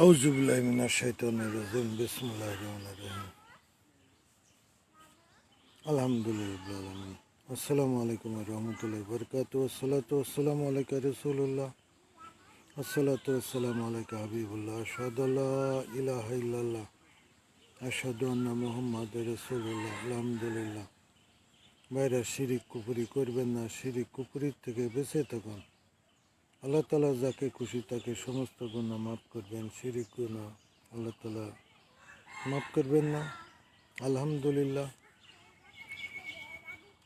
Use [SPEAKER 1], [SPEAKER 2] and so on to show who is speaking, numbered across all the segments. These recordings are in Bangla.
[SPEAKER 1] আউযুবিল্লাহি মিনাশ শাইতানির রাজিম বিসমিল্লাহির রহমানির রহিম আলহামদুলিল্লাহি আলামিন আসসালামু আলাইকুম ওয়া রাহমাতুল্লাহি ওয়া বারাকাতুহু ওয়াসসালাতু ওয়াসসালামু আলাইকা রাসূলুল্লাহ ওয়াসসালাতু ওয়াসসালামু আলাইকা হাবিবুল্লাহ আশহাদু আল্লা ইলাহা ইল্লাল্লাহ আশহাদু আন্না মুহাম্মাদুর রাসূলুল্লাহ আলহামদুলিল্লাহ। বাইরে শিরিক কুফরি করবেন না, শিরিক কুফরির থেকে বেঁচে থাকুন। আল্লাহ তালা যাকে খুশি তাকে সমস্ত গুনাহ মাফ করবেন, শিরিক গুনাহ আল্লাহ তালা মাফ করবেন না। আলহামদুলিল্লাহ,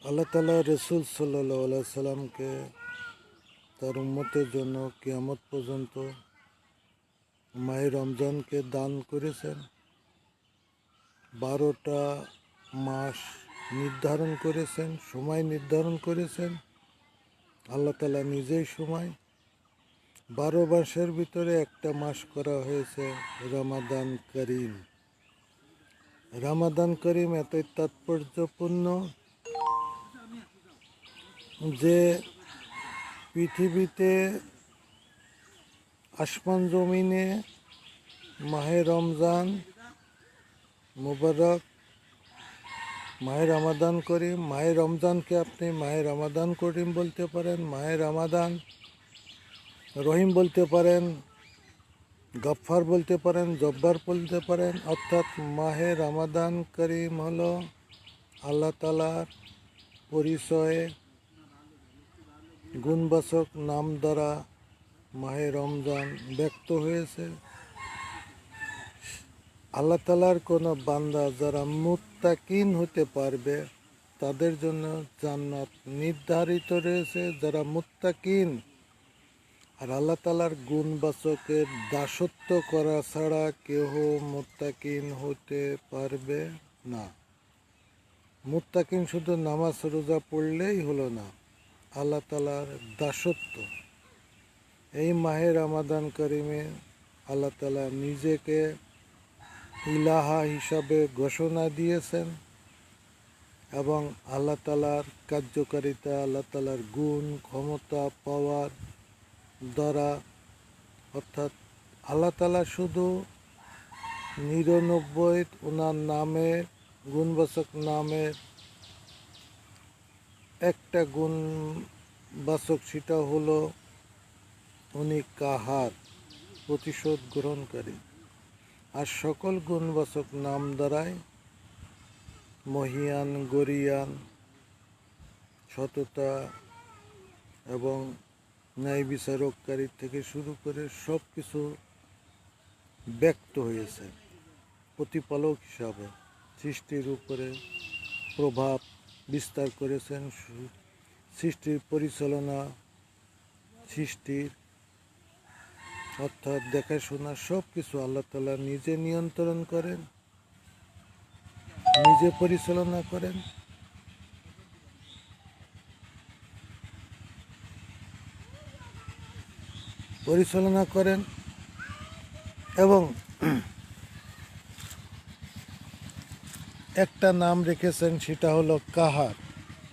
[SPEAKER 1] আল্লাহ তালা রসুল সাল্লাল্লাহু আলাইহি সাল্লামকে তার উম্মতের জন্য কিয়ামত পর্যন্ত মাহে রমজানকে দান করেছেন। 12টা মাস নির্ধারণ করেছেন, সময় নির্ধারণ করেছেন আল্লাহ তালা নিজেই সময়। 12 মাসের ভিতরে একটা মাস করা হয়েছে রমাদান করিম। রমাদান করিম এতই তাৎপর্যপূর্ণ যে পৃথিবীতে আসমান জমিনে মাহে রমজান মুবারক, মাহে রমাদান করিম, মাহে রমজানকে আপনি মাহে রমাদান করিম বলতে পারেন, মাহে রমাদান রহিম বলতে পারেন, গফফার বলতে পারেন, জব্বার বলতে পারেন। অর্থাৎ মাহে রমাদান করিম হলো আল্লাহ তাআলার পরিচয়ে গুণবাচক নাম দ্বারা মাহে রমজান ব্যক্ত হয়েছে। আল্লাহ তাআলার কোনো বান্দা যারা মুত্তাকিন হতে পারবে তাদের জন্য জান্নাত নির্ধারিত রয়েছে, যারা মুত্তাকিন। আর আল্লাহ তাআলার গুণবাচকের দাসত্ব করা ছাড়া কেহ মুত্তাকিন হতে পারবে না। মুত্তাকিন শুধু নামাজ রোজা পড়লেই হলো না, আল্লাহ তাআলার দাসত্ব। এই মাহে রমাদান করিমে আল্লাহ তাআলা নিজেকে ইলাহা হিসাবে ঘোষণা দিয়েছেন এবং আল্লাহ তাআলার কার্যকারিতা, আল্লাহ তাআলার গুণ ক্ষমতা পাওয়ার দ্বারা, অর্থাৎ আল্লাহ তাআলা শুধু 99 ওনার নামে গুণবাচক নামের একটা গুণবাচক, সেটা হলো উনি কাহার, প্রতিশোধ গ্রহণকারী। আর সকল গুণবাচক নাম দ্বারাই মহিয়ান, গরিয়ান, সততা এবং ন্যায় বিচারককারী থেকে শুরু করে সব কিছু ব্যক্ত হয়েছে। প্রতিপালক হিসাবে সৃষ্টির উপরে প্রভাব বিস্তার করেছেন, সৃষ্টির পরিচালনা, সৃষ্টির অর্থাৎ দেখাশোনা সব কিছু আল্লাহ তাআলা নিজে নিয়ন্ত্রণ করেন, নিজে পরিচালনা করেন। এবং একটা নাম রেখেছেন, সেটা হলো কাহার,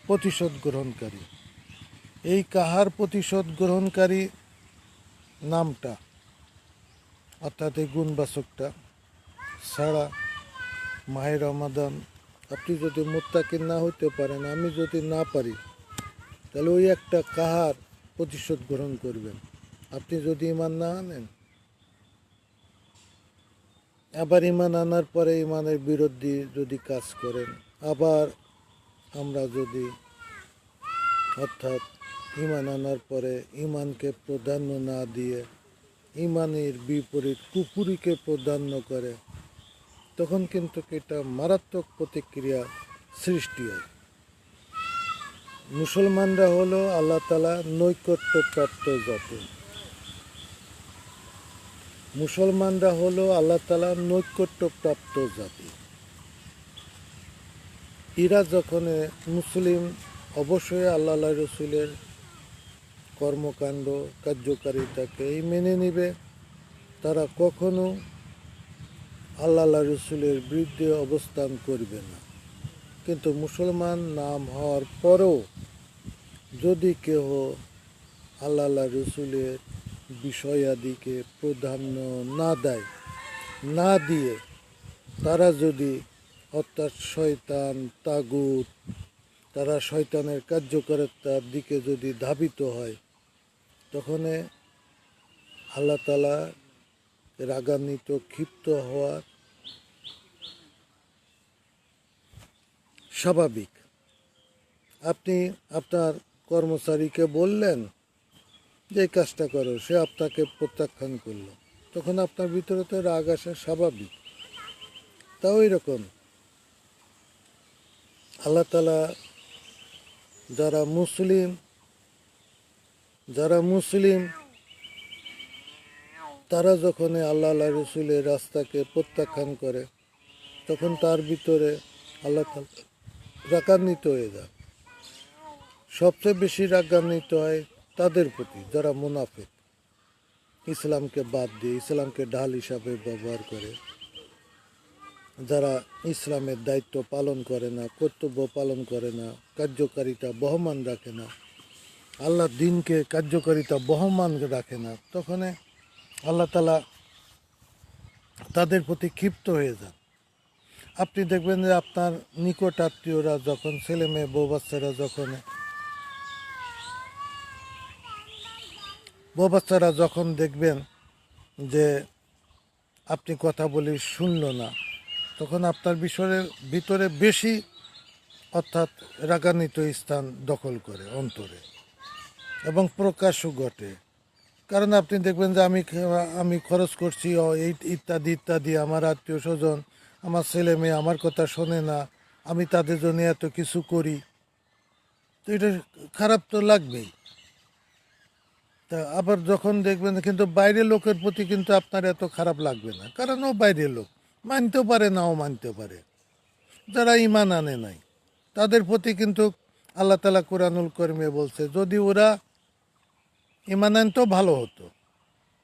[SPEAKER 1] প্রতিশোধ গ্রহণকারী। এই কাহার প্রতিশোধ গ্রহণকারী নামটা, অর্থাৎ এই গুণবাচকটা ছাড়া মাহে রমাদান আপনি যদি মুত্তাকিন না হতে পারেন, আমি যদি না পারি, তাহলে ওই একটা কাহার প্রতিশোধ গ্রহণ করবেন। আপনি যদি ঈমান না আনেন, আবার ঈমান আনার পরে ঈমানের বিরোধী যদি কাজ করেন, আবার আমরা যদি অর্থাৎ ঈমান আনার পরে ঈমানকে প্রাধান্য না দিয়ে ঈমানের বিপরীত কুফরিকে প্রাধান্য করে, তখন কিন্তু এটা মারাত্মক প্রতিক্রিয়া সৃষ্টি হয়। মুসলমানরা হলো আল্লাহ তাআলা নৈকট্যপ্রাপ্ত জাতি। মুসলমানরা হলো আল্লাহ তাআলার নৈকট্যপ্রাপ্ত জাতি। এরা যখন মুসলিম, অবশ্যই আল্লাহ রসুলের কর্মকাণ্ড কার্যকারিতাকে মেনে নিবে। তারা কখনো আল্লাহ রসুলের বিরুদ্ধে অবস্থান করবে না। কিন্তু মুসলমান নাম হওয়ার পরেও যদি কেহ আল্লাহ রসুলের বিষয়াদিকে প্রাধান্য না দেয়, না দিয়ে তারা যদি অর্থাৎ শয়তান তাগুত, তারা শয়তানের কার্যকারিতার দিকে যদি ধাবিত হয়, তখন আল্লাহ তাআলা রাগান্বিত ক্ষিপ্ত হওয়ার স্বাভাবিক। আপনি আপনার কর্মচারীকে বললেন যে এই কাজটা করো, সে আপনাকে প্রত্যাখ্যান করলো, তখন আপনার ভিতরে তো রাগ আসা স্বাভাবিক। তাও এরকম আল্লাহ তাআলা যারা মুসলিম তারা যখন আল্লাহ রসুলের রাস্তাকে প্রত্যাখ্যান করে, তখন তার ভিতরে আল্লাহ তাআলা রাগান্বিত হয়ে যায়। সবচেয়ে বেশি রাগান্বিত হয় তাদের প্রতি যারা মুনাফিক, ইসলামকে বাদ দিয়ে ইসলামকে ঢাল হিসাবে ব্যবহার করে, যারা ইসলামের দায়িত্ব পালন করে না, কর্তব্য পালন করে না, কার্যকারিতা বহমান রাখে না, আল্লাহর দিনকে কার্যকারিতা বহমান রাখে না, তখন আল্লাহ তাআলা তাদের প্রতি ক্ষিপ্ত হয়ে যান। আপনি দেখবেন যে আপনার নিকট আত্মীয়রা যখন, ছেলে মেয়ে বউ বাচ্চারা যখন দেখবেন যে আপনি কথা বলি শুনল না, তখন আপনার বিষয়ের ভিতরে বেশি অর্থাৎ রাগান্বিত স্থান দখল করে অন্তরে এবং প্রকাশও ঘটে। কারণ আপনি দেখবেন যে আমি খরচ করছি এই ইত্যাদি ইত্যাদি, আমার আত্মীয় স্বজন, আমার ছেলে মেয়ে আমার কথা শোনে না, আমি তাদের জন্য এত কিছু করি, তো এটা খারাপ তো লাগবেই। তা আবার যখন দেখবেন কিন্তু বাইরের লোকের প্রতি কিন্তু আপনার এত খারাপ লাগবে না, কারণ ও বাইরের লোক, মানতেও পারে নাও মানতে পারে। যারা ঈমান আনে নাই তাদের প্রতি কিন্তু আল্লাহ তাআলা কুরআনুল কারীমে বলছে যদি ওরা ঈমান আনতো ভালো হতো,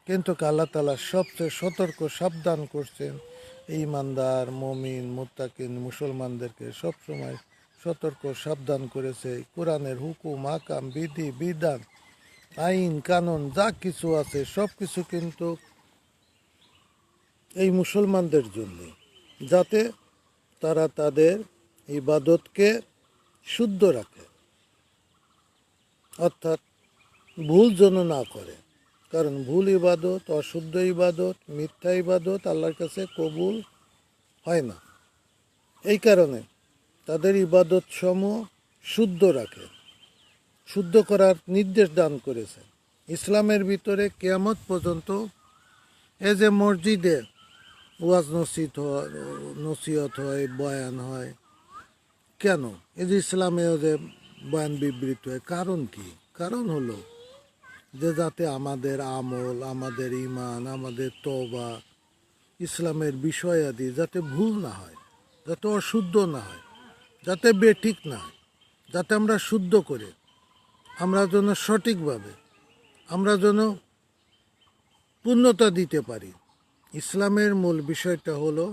[SPEAKER 1] কিন্তু আল্লাহ তাআলা সবচেয়ে সতর্ক সাবধান করছেন ঈমানদার মুমিন মুত্তাকিন মুসলমানদেরকে সবসময় সতর্ক সাবধান করেছে। কোরআনের হুকুম আকাম বিধি বিধান আইন কানুন যা কিছু আছে সব কিছু কিন্তু এই মুসলমানদের জন্য, যাতে তারা তাদের ইবাদতকে শুদ্ধ রাখে, অর্থাৎ ভুল যেন না করে। কারণ ভুল ইবাদত, অশুদ্ধ ইবাদত, মিথ্যা ইবাদত আল্লাহর কাছে কবুল হয় না। এই কারণে তাদের ইবাদত সমূহ শুদ্ধ রাখে, শুদ্ধ করার নির্দেশ দান করেছে। ইসলামের ভিতরে কিয়ামত পর্যন্ত এই যে মসজিদে ওয়াজ নসিহত হয়, বয়ান হয়, কেন এই যে ইসলামেও যে বয়ান বিবৃত হয়, কারণ কি? কারণ হলো যে যাতে আমাদের আমল, আমাদের ঈমান, আমাদের তওবা, ইসলামের বিষয়াদি যাতে ভুল না হয়, যাতে অশুদ্ধ না হয়, যাতে বেঠিক না হয়, যাতে আমরা শুদ্ধ করে আমরা যেন সঠিকভাবে আমরা যেন পূর্ণতা দিতে পারি। ইসলামের মূল বিষয়টা হলো,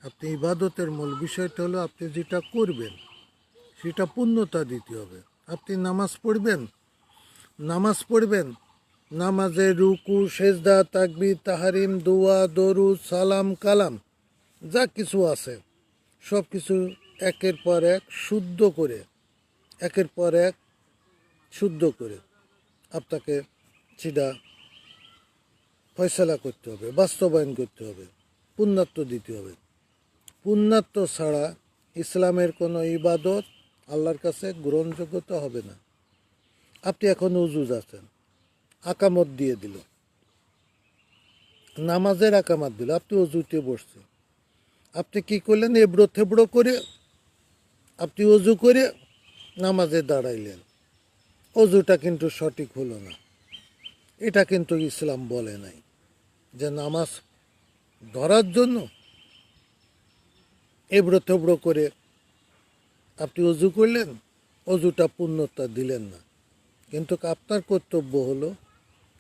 [SPEAKER 1] আপনি ইবাদতের মূল বিষয়টা হলো আপনি যেটা করবেন সেটা পূর্ণতা দিতে হবে। আপনি নামাজ পড়বেন, নামাজে রুকু সেজদা তাকবীর তাহারিম দোয়া দরুদ সালাম কালাম যা কিছু আছে সব কিছু একের পর এক শুদ্ধ করে আপনাকে সেটা ফয়সালা করতে হবে, বাস্তবায়ন করতে হবে, পুণ্যাত্ব দিতে হবে। পুণ্যাত্ব ছাড়া ইসলামের কোনো ইবাদত আল্লাহর কাছে গ্রহণযোগ্যতা হবে না। আপনি এখন উজু আছেন, আকামত দিয়ে দিল, নামাজের আকামত দিল, আপনি অজুতে বসছেন, আপনি কি করলেন? এবড়ো থেবড়ো করে আপনি অজু করে নামাজে দাঁড়াইলেন, অজুটা কিন্তু সঠিক হলো না। এটা কিন্তু ইসলাম বলে নাই যে নামাজ ধরার জন্য এবড়ো থেবড়ো করে আপনি অজু করলেন, অজুটা পূর্ণতা দিলেন না। কিন্তু আপনার কর্তব্য হলো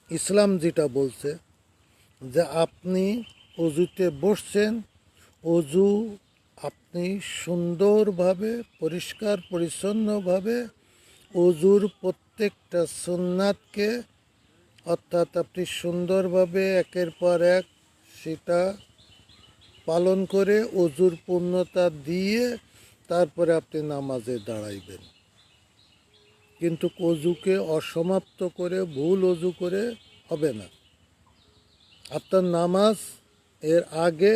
[SPEAKER 1] ইসলাম যেটা বলছে যে আপনি অজুতে বসছেন, অজু আপনি সুন্দরভাবে পরিষ্কার পরিচ্ছন্নভাবে অজুর প্রত্যেকটা সুন্নাতকে অর্থাৎ আপনি সুন্দরভাবে একের পর এক সেটা পালন করে অজুর পূর্ণতা দিয়ে তারপরে আপনি নামাজে দাঁড়াইবেন। কিন্তু অজুকে অসমাপ্ত করে ভুল অজু করে হবে না। আপনার নামাজ এর আগে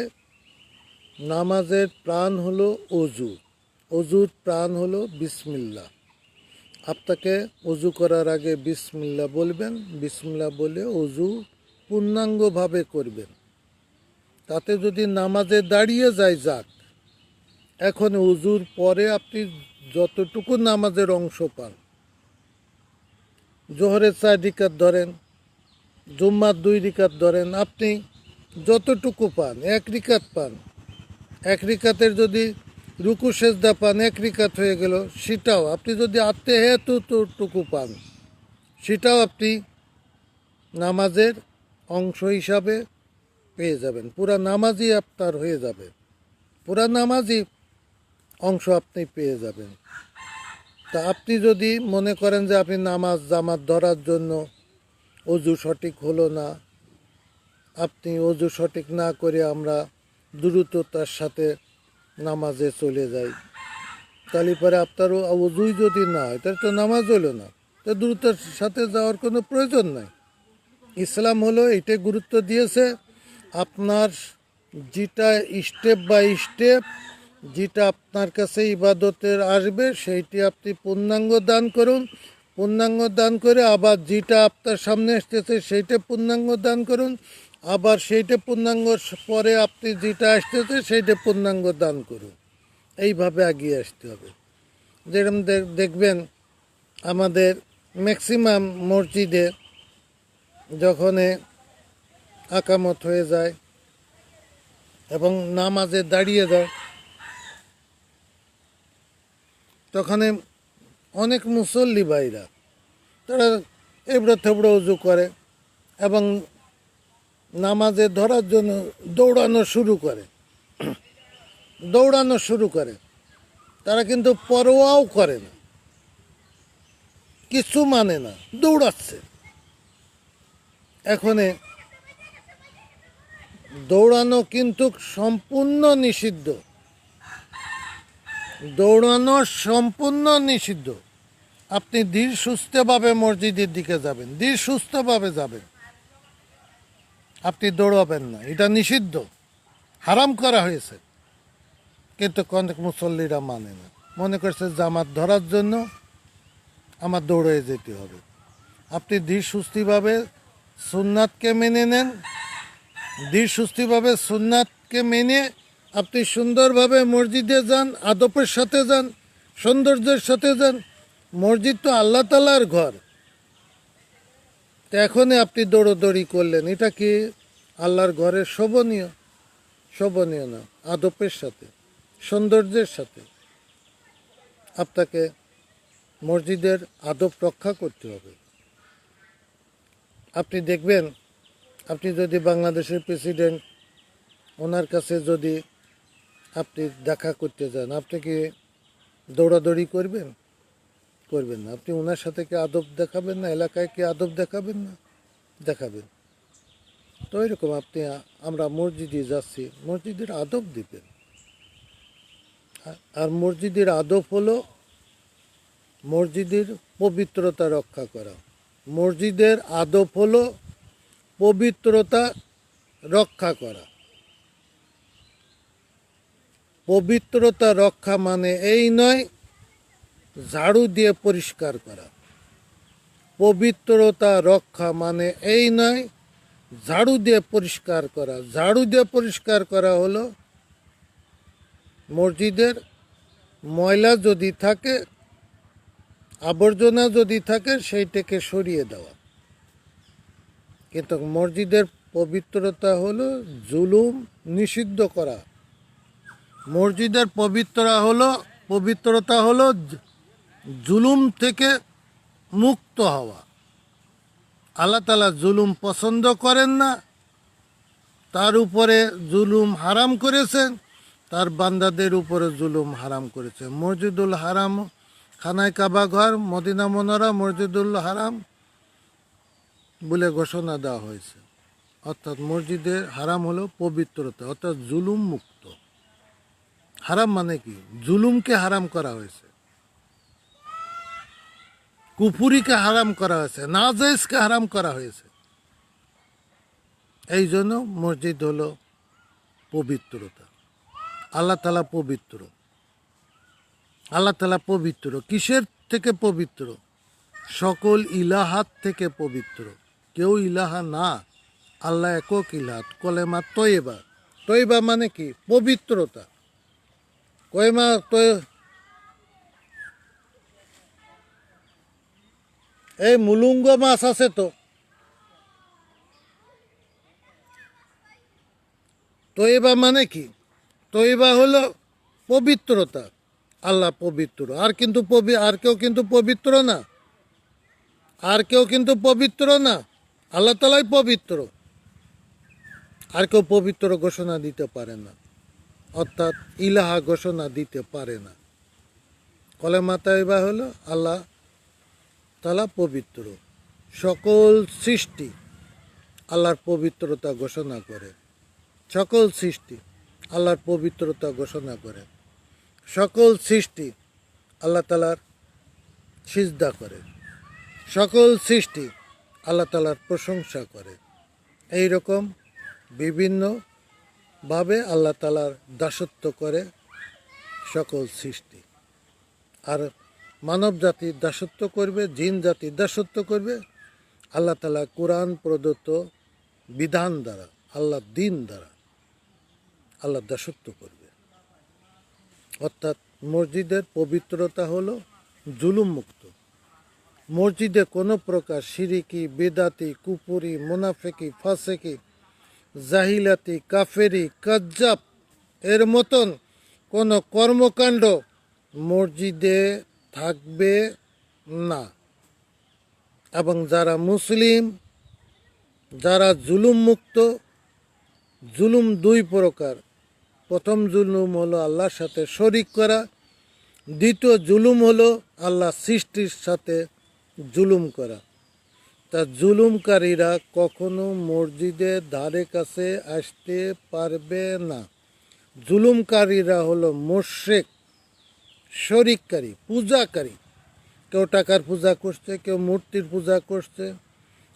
[SPEAKER 1] নামাজের প্রাণ হলো অজু, অজুর প্রাণ হলো বিসমিল্লাহ। আপনাকে অজু করার আগে বিসমিল্লাহ বলবেন, বিসমিল্লাহ বলে অজু পূর্ণাঙ্গভাবে করবেন। তাতে যদি নামাজে দাঁড়িয়ে যায় যাক, এখন অজুর পরে আপনি যতটুকু নামাজের অংশ পান, জোহরের 4 রিকাত ধরেন, জুম্মার 2 রিকাত ধরেন, আপনি যতটুকু পান, 1 রিকাত পান, 1 রিকাতের যদি রুকু সেজদা পান 1 রিকাত হয়ে গেল, সেটাও আপনি যদি আত্মেহেতুটুকু পান, সেটাও আপনি নামাজের অংশ হিসাবে পেয়ে যাবেন। পুরা নামাজই আপনার হয়ে যাবে, পুরা নামাজই অংশ আপনি পেয়ে যাবেন। তা আপনি যদি মনে করেন যে আপনি নামাজ জামাত ধরার জন্য অজু সঠিক হলো না, আপনি অজু সঠিক না করে আমরা দ্রুততার সাথে নামাজে চলে যাই, তাহলে পরে আপনারও অজুই যদি না হয় তাহলে তো নামাজ হলো না। তো দ্রুততার সাথে যাওয়ার কোনো প্রয়োজন নাই। ইসলাম হলো এটাই গুরুত্ব দিয়েছে, আপনার যেটা স্টেপ বাই স্টেপ যেটা আপনার কাছে ইবাদতের আসবে সেইটি আপনি পূর্ণাঙ্গ দান করুন, পূর্ণাঙ্গ দান করে আবার যেটা আপনার সামনে আসতেছে সেইটা পূর্ণাঙ্গ দান করুন, আবার সেইটা পূর্ণাঙ্গ পরে আপনি যেটা আসতেছে সেইটা পূর্ণাঙ্গ দান করুন। এইভাবে এগিয়ে আসতে হবে। যেরকম দেখবেন আমাদের ম্যাক্সিমাম মসজিদে যখন আকামত হয়ে যায় এবং নামাজে দাঁড়িয়ে যায়, তখন অনেক মুসল্লি ভাইরা তারা এবড়ো থেবড়ো উজু করে এবং নামাজে ধরার জন্য দৌড়ানো শুরু করে। তারা কিন্তু পরোয়াও করে না, কিছু মানে না, দৌড়াচ্ছে। এখন দৌড়ানো কিন্তু সম্পূর্ণ নিষিদ্ধ, দৌড়ানো সম্পূর্ণ নিষিদ্ধ। আপনি ধীর সুস্থভাবে মসজিদের দিকে যাবেন, ধীর সুস্থভাবে যাবেন, আপনি দৌড়াবেন না, এটা নিষিদ্ধ, হারাম করা হয়েছে। কিন্তু অনেক মুসল্লিরা মানে না, মনে করছে জামাত ধরার জন্য আমার দৌড়ে যেতে হবে। আপনি ধীর সুস্থিভাবে সুন্নাতকে মেনে নেন, ধীর সুস্থিভাবে সুন্নাতকে মেনে আপনি সুন্দরভাবে মসজিদে যান, আদবের সাথে যান, সৌন্দর্যের সাথে যান। মসজিদ তো আল্লাহ তাআলার ঘর। তো এখনই আপনি দৌড়োদৌড়ি করলেন, এটা কি আল্লাহর ঘরের শোভনীয়? শোভনীয় না। আদবের সাথে, সৌন্দর্যের সাথে আপনাকে মসজিদের আদব রক্ষা করতে হবে। আপনি দেখবেন, আপনি যদি বাংলাদেশের প্রেসিডেন্ট ওনার কাছে যদি আপনি দেখা করতে যান, আপনি কি দৌড়াদৌড়ি করবেন? করবেন না। আপনি ওনার সাথে কি আদব দেখাবেন না? এলাকায় কি আদব দেখাবেন না? দেখাবেন। তো এরকম আমরা মসজিদে যাচ্ছি, মসজিদের আদব দিবেন। আর মসজিদের আদব হলো মসজিদের পবিত্রতা রক্ষা করা। মসজিদের আদব হলো পবিত্রতা রক্ষা করা। পবিত্রতা রক্ষা মানে এই নয় ঝাড়ু দিয়ে পরিষ্কার করা। পবিত্রতা রক্ষা মানে এই নয় ঝাড়ু দিয়ে পরিষ্কার করা। ঝাড়ু দিয়ে পরিষ্কার করা হলো মসজিদের ময়লা যদি থাকে, আবর্জনা যদি থাকে সেইটাকে সরিয়ে দেওয়া। কিন্তু মসজিদের পবিত্রতা হলো জুলুম নিষিদ্ধ করা। মসজিদের পবিত্রতা হলো জুলুম থেকে মুক্ত হওয়া। আল্লাহ তাআলা জুলুম পছন্দ করেন না, তার উপরে জুলুম হারাম করেছেন, তার বান্দাদের উপরে জুলুম হারাম করেছেন। মসজিদুল হারাম, খানায় কাবা ঘর, মদিনা মুনাওয়ারা, মসজিদুল হারাম বলে ঘোষণা দেওয়া হয়েছে। অর্থাৎ মসজিদের হারাম হলো পবিত্রতা, অর্থাৎ জুলুম মুক্ত। হারাম মানে কি? জুলুমকে হারাম করা হয়েছে, কুফুরিকে হারাম করা হয়েছে, নাজায়েজকে হারাম করা হয়েছে। এই জন্য মসজিদ হলো পবিত্রতা। আল্লাহ তাআলা পবিত্র। আল্লাহ তাআলা পবিত্র। কিসের থেকে পবিত্র? সকল ইলাহাত থেকে পবিত্র। কেউ ইলাহা না, আল্লাহ একক ইলাহাত। কলেমা তয়্যেবা। তয়্যেবা মানে কি? পবিত্রতা। কলেমা এই মুলুঙ্গ মাছ আছে তো, তয়্যেবা মানে কি? তয়্যেবা হলো পবিত্রতা। আল্লাহ পবিত্র। আর কেউ কিন্তু পবিত্র না। আর কেউ কিন্তু পবিত্র না। আল্লাহ তাআলাই পবিত্র। আর কেউ পবিত্র ঘোষণা দিতে পারে না, অর্থাৎ ইলাহা ঘোষণা দিতে পারে না। কলেমা তয়্যেবা হলো আল্লাহ তাআলা পবিত্র। সকল সৃষ্টি আল্লাহর পবিত্রতা ঘোষণা করে। সকল সৃষ্টি আল্লাহর পবিত্রতা ঘোষণা করে। সকল সৃষ্টি আল্লাহ তাআলার সিজদা করে। সকল সৃষ্টি আল্লাহ তাআলার প্রশংসা করে। এই রকম বিভিন্নভাবে আল্লাহ তাআলার দাসত্ব করে সকল সৃষ্টি। আর মানব জাতি দাসত্ব করবে, জিন জাতি দাসত্ব করবে আল্লাহ তাআলা কোরআন প্রদত্ত বিধান দ্বারা, আল্লাহ দিন দ্বারা আল্লাহ দাসত্ব করবে। অর্থাৎ মসজিদের পবিত্রতা হলো জুলুম মুক্ত। মসজিদে কোনো প্রকার শিরিকি, বেদাতি, কুপুরি, মুনাফিকি, ফাসেকি, জাহিলাতি, কাফেরি, কাজ্জাব এর মতন কোনো কর্মকাণ্ড মসজিদে থাকবে না। এবং যারা মুসলিম, যারা জুলুম মুক্ত, জুলুম দুই প্রকার। প্রথম জুলুম হলো আল্লাহর সাথে শরিক করা, দ্বিতীয় জুলুম হলো আল্লাহ সৃষ্টির সাথে জুলুম করা। তা জুলুমকারীরা কখনো মসজিদের ধারে কাছে আসতে পারবে না। জুলুমকারীরা হলো মুশরিক, শরিককারী, পূজাকারী। কেউ টাকার পূজা করছে, কেউ মূর্তির পূজা করছে,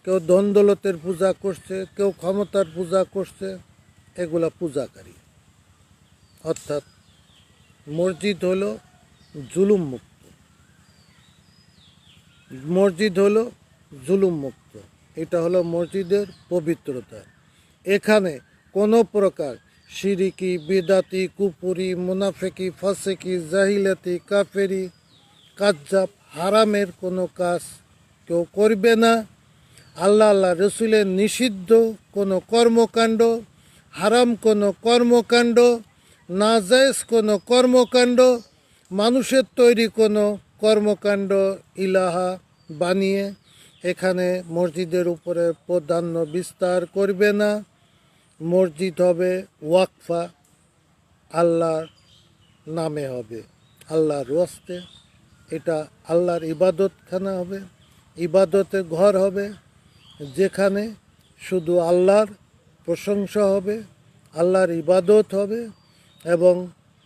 [SPEAKER 1] কেউ দ্বন্দ্বলতের পূজা করছে, কেউ ক্ষমতার পূজা করছে, এগুলা পূজাকারী। অর্থাৎ মসজিদ হলো জুলুম মুক্ত। মসজিদ হলো জুলুম মুক্ত। এটা হলো মসজিদের পবিত্রতা। এখানে কোনো প্রকার শিরিকি, বিদাতি, কুপুরি, মুনাফিকি, ফাসিকি, জাহিলাতি, কাফেরি, কাজ্জাব, হারামের কোনো কাজ কেউ করবে না। আল্লাহ রসুলের নিষিদ্ধ কোনো কর্মকাণ্ড, হারাম কোনো কর্মকাণ্ড, নাজায়েজ কোনো কর্মকাণ্ড, মানুষের তৈরি কোনো কর্মকাণ্ড ইলাহা বানিয়ে এখানে মসজিদের উপরে প্রাধান্য বিস্তার করবে না। মসজিদ হবে ওয়াকফা, আল্লাহর নামে হবে, আল্লাহর ওয়াস্তে। এটা আল্লাহর ইবাদতখানা হবে, ইবাদতের ঘর হবে, যেখানে শুধু আল্লাহর প্রশংসা হবে, আল্লাহর ইবাদত হবে। এবং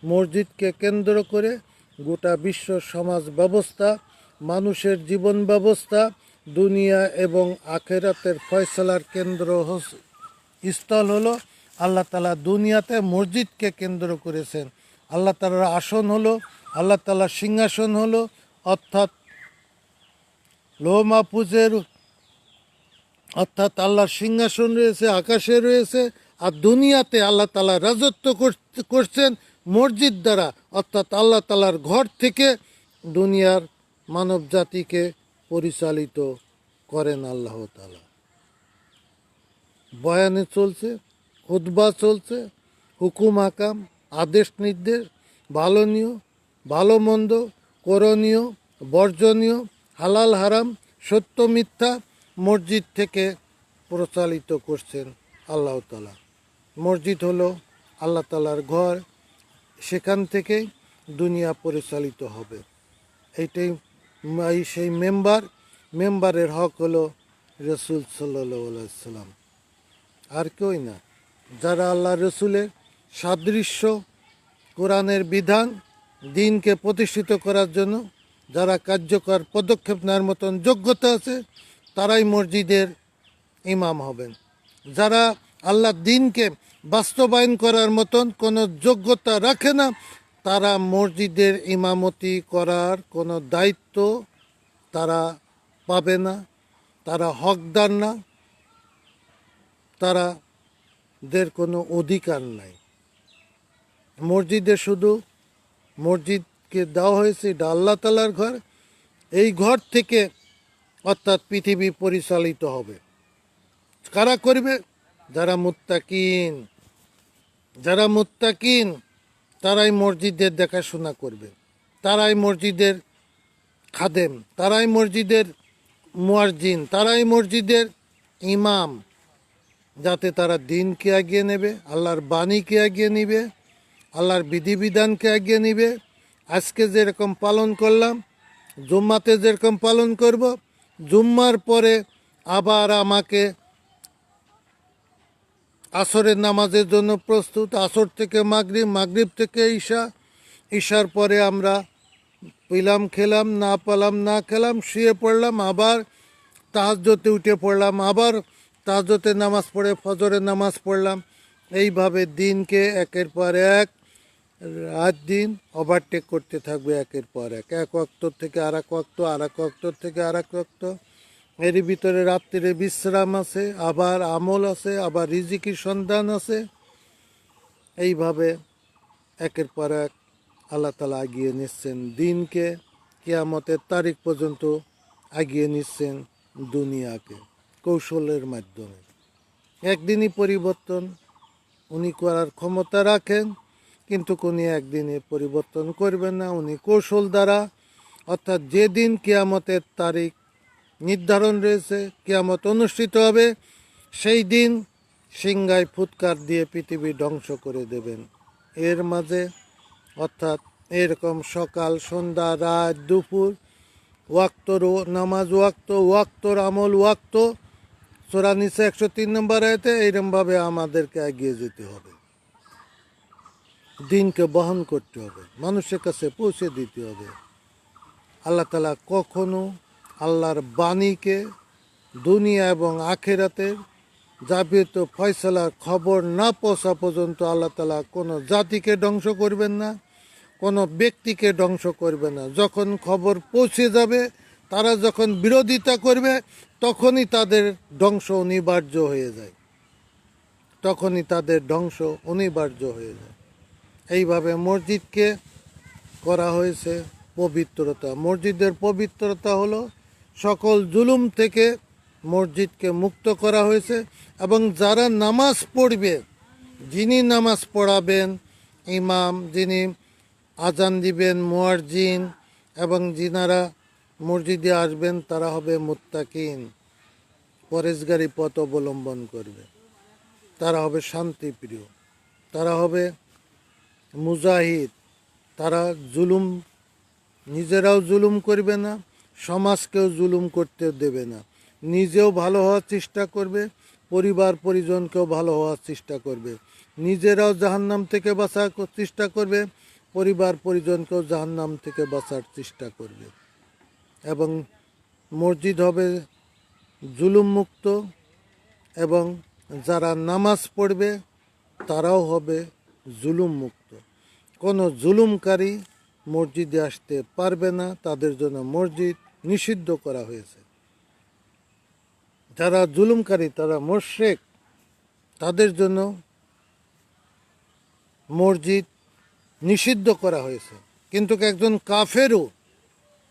[SPEAKER 1] মসজিদকে কেন্দ্র করে গোটা বিশ্ব সমাজ ব্যবস্থা, মানুষের জীবন ব্যবস্থা, দুনিয়া এবং আখেরাতের ফয়সালার কেন্দ্র স্থল হলো আল্লাহ তাআলা দুনিয়াতে মসজিদকে কেন্দ্র করেছেন। আল্লাহ তাআলার আসন হলো, আল্লাহ তাআলার সিংহাসন হলো, অর্থাৎ লৌহ মাহফুজের, অর্থাৎ আল্লাহর সিংহাসন রয়েছে, আকাশে রয়েছে। আর দুনিয়াতে আল্লাহ তাআলা রাজত্ব করছেন মসজিদ দ্বারা, অর্থাৎ আল্লাহ তাআলার ঘর থেকে দুনিয়ার মানব জাতিকে পরিচালিত করেন আল্লাহ তাআলা। বয়ানে চলছে, খুতবা চলছে, হুকুম হাকাম, আদেশ নির্দেশ, ভালোনীয়, ভালো মন্দ, করণীয়, বর্জনীয়, হালাল হারাম, সত্য মিথ্যা মসজিদ থেকে প্রচালিত করছেন আল্লাহ তাআলা। মসজিদ হলো আল্লাহ তাআলার ঘর, সেখান থেকেই দুনিয়া পরিচালিত হবে। এইটাই সেই মেম্বারের হক হলো রসুল সাল্লাল্লাহু আলাইহি সাল্লাম, আর কেউই না। যারা আল্লাহ রসুলের সাদৃশ্য, কোরআনের বিধান, দিনকে প্রতিষ্ঠিত করার জন্য যারা কার্যকর পদক্ষেপ নেওয়ার মতন যোগ্যতা আছে, তারাই মসজিদের ইমাম হবেন। যারা আল্লাহ দিনকে বাস্তবায়ন করার মতন কোনো যোগ্যতা রাখে না, তারা মসজিদের ইমামতি করার কোনো দায়িত্ব তারা পাবে না, তারা হকদার না, তারাদের কোনো অধিকার নাই। মসজিদে শুধু মসজিদকে দেওয়া হয়েছে, এটা আল্লাহ তাআলার ঘর। এই ঘর থেকে অর্থাৎ পৃথিবী পরিচালিত হবে। কারা করবে? যারা মুত্তাকিন। যারা মুত্তাকিন তারাই মসজিদের দেখাশোনা করবে, তারাই মসজিদের খাদেম, তারাই মসজিদের মুয়াজ্জিন, তারাই মসজিদের ইমাম, যাতে তারা দিনকে এগিয়ে নেবে, আল্লাহর বাণীকে এগিয়ে নেবে, আল্লাহর বিধিবিধানকে এগিয়ে নেবে। আজকে যেরকম পালন করলাম, জুম্মাতে যেরকম পালন করব, জুম্মার পরে আবার আমাকে আসরের নামাজের জন্য প্রস্তুত, আসর থেকে মাগরিব, মাগরিব থেকে ঈশা, ঈশার পরে আমরা পেলাম খেলাম, না পেলাম না খেলাম, শুয়ে পড়লাম, আবার তাহাজ্জুদে উঠে পড়লাম, আবার তাহাজ্জুদের নামাজ পড়ে ফজরের নামাজ পড়লাম। এইভাবে দিনকে একের পর এক রাত দিন ওভারটেক করতে থাকবে, একের পর এক, এক ওয়াক্ত থেকে আর এক ওয়াক্ত, আর এক ওয়াক্ত থেকে আর এক ওয়াক্ত। এর ভিতরে রাত্রিরে বিশ্রাম আছে, আবার আমল আছে, আবার রিজিকের সন্ধান আছে। এইভাবে একের পর এক আল্লাহ তাআলা এগিয়ে নিচ্ছেন দিনকে, কিয়ামতের তারিখ পর্যন্ত এগিয়ে নিচ্ছেন দুনিয়াকে কৌশলের মাধ্যমে। একদিনই পরিবর্তন উনি করার ক্ষমতা রাখেন, কিন্তু উনি একদিনে পরিবর্তন করবেন না। উনি কৌশল দ্বারা, অর্থাৎ যেদিন কিয়ামতের তারিখ নির্ধারণ রয়েছে, কিয়ামত অনুষ্ঠিত হবে, সেই দিন সিংহায় ফুৎকার দিয়ে পৃথিবী ধ্বংস করে দেবেন। এর মাঝে অর্থাৎ এরকম সকাল, সন্ধ্যা, রাত, দুপুর, ওয়াক্তর নামাজ ওয়াক্ত, ওয়াক্তর আমল ওয়াক্ত, সূরা নিসা 103 নম্বর আয়াতে এইরকমভাবে আমাদেরকে এগিয়ে যেতে হবে। দিনকে বহন করতে হবে, মানুষের কাছে পৌঁছে দিতে হবে। আল্লাহ তাআলা কখনো আল্লাহর বাণীকে দুনিয়া এবং আখিরাতের যাবতীয় ফয়সালার খবর না পৌঁছা পর্যন্ত আল্লাহ তাআলা কোনো জাতিকে ধ্বংস করবেন না, কোনো ব্যক্তিকে ধ্বংস করবে না। যখন খবর পৌঁছে যাবে, তারা যখন বিরোধিতা করবে, তখনই তাদের ধ্বংস অনিবার্য হয়ে যায়, তখনই তাদের ধ্বংস অনিবার্য হয়ে যায়। এইভাবে মসজিদকে করা হয়েছে পবিত্রতা। মসজিদের পবিত্রতা হলো সকল জুলুম থেকে মসজিদকে মুক্ত করা হয়েছে। এবং যারা নামাজ পড়বে, যিনি নামাজ পড়াবেন, ইমাম, যিনি আজান দিবেন, মুয়াজ্জিন, এবং যিনারা মসজিদে আসবেন, তারা হবে মুত্তাকিন, পরেজগারি পথ অবলম্বন করবে, তারা হবে শান্তিপ্রিয়, তারা হবে মুজাহিদ, তারা জুলুম, নিজেরাও জুলুম করবে না, সমাজকেও জুলুম করতে দেবে না, নিজেও ভালো হওয়ার চেষ্টা করবে, পরিবার পরিজনকেও ভালো হওয়ার চেষ্টা করবে, নিজেরাও জাহান্নাম থেকে বাঁচার চেষ্টা করবে, পরিবার পরিজনকেও জাহান্নাম থেকে বাঁচার চেষ্টা করবে। এবং মসজিদ হবে জুলুম মুক্ত, এবং যারা নামাজ পড়বে তারাও হবে জুলুম মুক্ত। কোনো জুলুমকারী মসজিদে আসতে পারবে না, তাদের জন্য মসজিদ নিষিদ্ধ করা হয়েছে। যারা জুলুমকারী, তারা মুশরিক, তাদের জন্য মসজিদ নিষিদ্ধ করা হয়েছে। কিন্তু একজন কাফেরও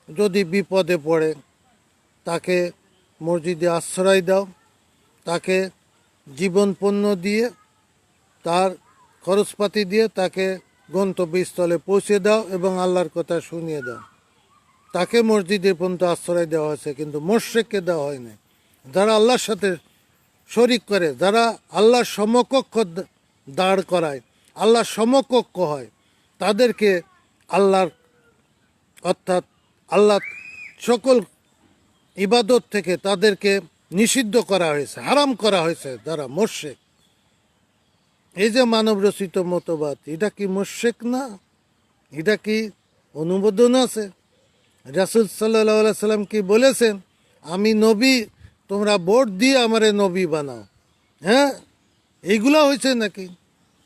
[SPEAKER 1] যদি বিপদে পড়ে, তাকে মসজিদে আশ্রয় দাও, তাকে জীবন পণ্য দিয়ে, তার খরচপাতি দিয়ে তাকে গন্তব্যস্থলে পৌঁছে দাও এবং আল্লাহর কথা শুনিয়ে দাও। তাকে মসজিদে পর্যন্ত আশ্রয় দেওয়া হয়েছে, কিন্তু মুশরিককে দেওয়া হয়নি। যারা আল্লাহর সাথে শরিক করে, যারা আল্লাহর সমকক্ষ দাঁড় করায়, আল্লাহর সমকক্ষ হয়, তাদেরকে আল্লাহর, অর্থাৎ আল্লাহ সকল ইবাদত থেকে তাদেরকে নিষিদ্ধ করা হয়েছে, হারাম করা হয়েছে যারা মোর্শেক। এই যে মানব রচিত মতবাদ, এটা কি মোর্শেক না? এটা কি অনুমোদন আছে? রাসূল সাল্লাল্লাহু আলাইহি সাল্লাম কি বলেছেন, আমি নবী, তোমরা ভোট দিয়ে আমারে নবী বানাও? হ্যাঁ, এইগুলা হয়েছে নাকি?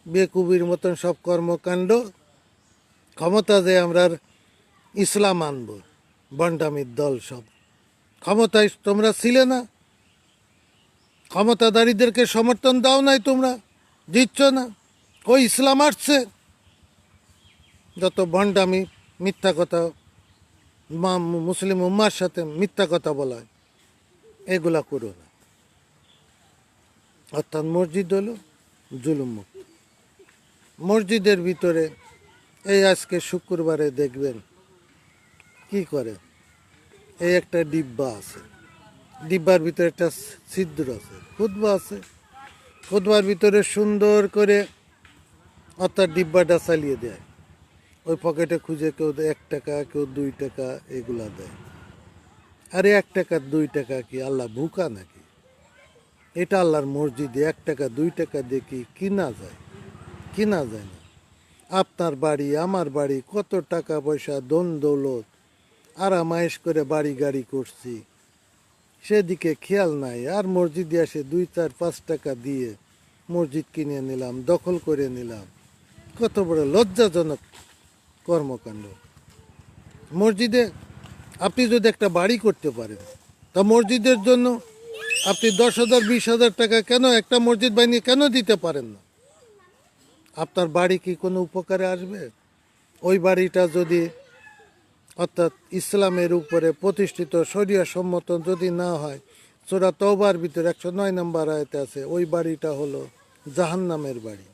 [SPEAKER 1] বেকুবির মতন সব কর্মকাণ্ড, ক্ষমতা যে আমরা ইসলাম আনব, বন্ডামির দল সব। ক্ষমতায় তোমরা ছিলে না, ক্ষমতাধারীদেরকে সমর্থন দাও নাই, তোমরা দিচ্ছ না। কই ইসলাম আসছে? যত ভণ্ডামি, মিথ্যা কথা, মুসলিম উম্মার সাথে মিথ্যা কথা বলা হয়, এগুলা করো না। অর্থাৎ মসজিদ হলো জুলুম মুক্ত। মসজিদের ভিতরে এই আজকে শুক্রবারে দেখবেন কি করে, এই একটা ডিব্বা আছে, ডিব্বার ভিতরে একটা ছিদ্র আছে, খুতবা আছে, খুতবার ভিতরে সুন্দর করে অর্থাৎ ডিব্বাটা চালিয়ে দেয়। ওই পকেটে খুঁজে কেউ 1 টাকা, কেউ 2 টাকা, এগুলা দেয়। আরে 1 টাকা 2 টাকা কি আল্লাহ ভুকা নাকি? এটা আল্লাহর মসজিদে 1 টাকা 2 টাকা দিয়ে কি কিনা যায়? কিনা যায় না। আপনার বাড়ি, আমার বাড়ি, কত টাকা পয়সা, ধন দৌলত, আরামায়েশ করে বাড়ি গাড়ি করছি, সেদিকে খেয়াল নাই। আর মসজিদে এসে 2, 4, 5 টাকা দিয়ে মসজিদ কিনে নিলাম, দখল করে নিলাম। কত বড় লজ্জাজনক কর্মকাণ্ড। মসজিদে আপনি যদি একটা বাড়ি করতে পারেন, তা মসজিদের জন্য আপনি 10,000 20,000 টাকা কেন একটা মসজিদ বানিয়ে কেন দিতে পারেন না? আপনার বাড়ি কি কোনো উপকারে আসবে? ওই বাড়িটা যদি অর্থাৎ ইসলামের উপরে প্রতিষ্ঠিত শরিয়া সম্মত যদি না হয়, সূরা তওবার ভিতরে 109 নম্বর আয়াতে আছে, ওই বাড়িটা হলো জাহান্নামের বাড়ি।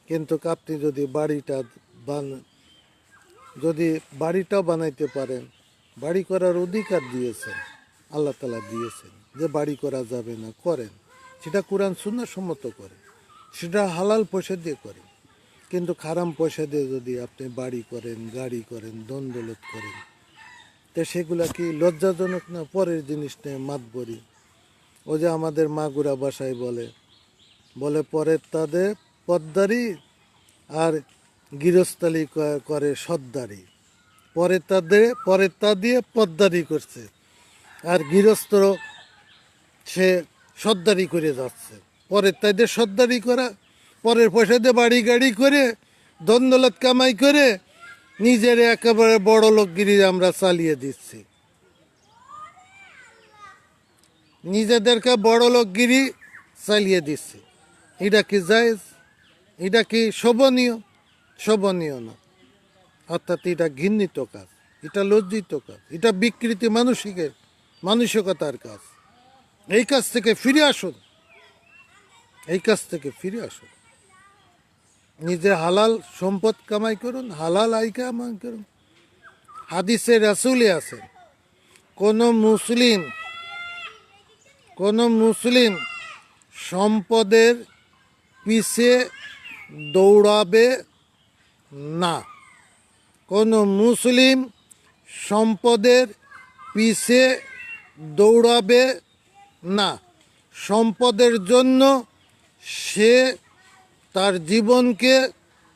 [SPEAKER 1] কিন্তু আপনি যদি যদি বাড়িটাও বানাইতে পারেন, বাড়ি করার অধিকার দিয়েছেন, আল্লাহ তাআলা দিয়েছেন, যে বাড়ি করা যাবে না, করেন, সেটা কোরআন সুন্নাহ সম্মত করে, সেটা হালাল পয়সা দিয়ে করেন। কিন্তু হারাম পয়সা দিয়ে যদি আপনি বাড়ি করেন, গাড়ি করেন, ধন দৌলত করেন, তো সেগুলা কি লজ্জাজনক না? পরের জিনিস নিয়ে মাতবরি। ও যে আমাদের মাগুরা ভাষায় বলে, পরের তাদের পদ্মারি আর গৃহস্থালি করে সর্দারি। পরের তা দিয়ে পদ্মারি করছে, আর গৃহস্থ সে সর্দারি করে যাচ্ছে। পরের তা দিয়ে সর্দারি করা, পরের পয়সা দিয়ে বাড়ি গাড়ি করে, ধন দৌলত কামাই করে নিজের একেবারে বড় লোকগিরি আমরা চালিয়ে দিচ্ছি। নিজেদেরকে বড় লোকগিরি চালিয়ে দিচ্ছি। এটা কি জায়েজ? এটা কি শোভনীয়? শোভনীয় না। অর্থাৎ এটা ঘৃণিত কাজ, এটা লজ্জিত কাজ, এটা বিকৃতি মানসিকতার কাজ। এই কাজ থেকে ফিরে আসুন, এই কাজ থেকে ফিরে আসুন। নিজে হালাল সম্পদ কামাই করুন, হালাল আয় কামাই করুন। হাদিসে রাসূলে আছে, কোন মুসলিম সম্পদের পিছে দৌড়াবে না। কোন মুসলিম সম্পদের পিছে দৌড়াবে না। সম্পদের জন্য সে তার জীবনকে,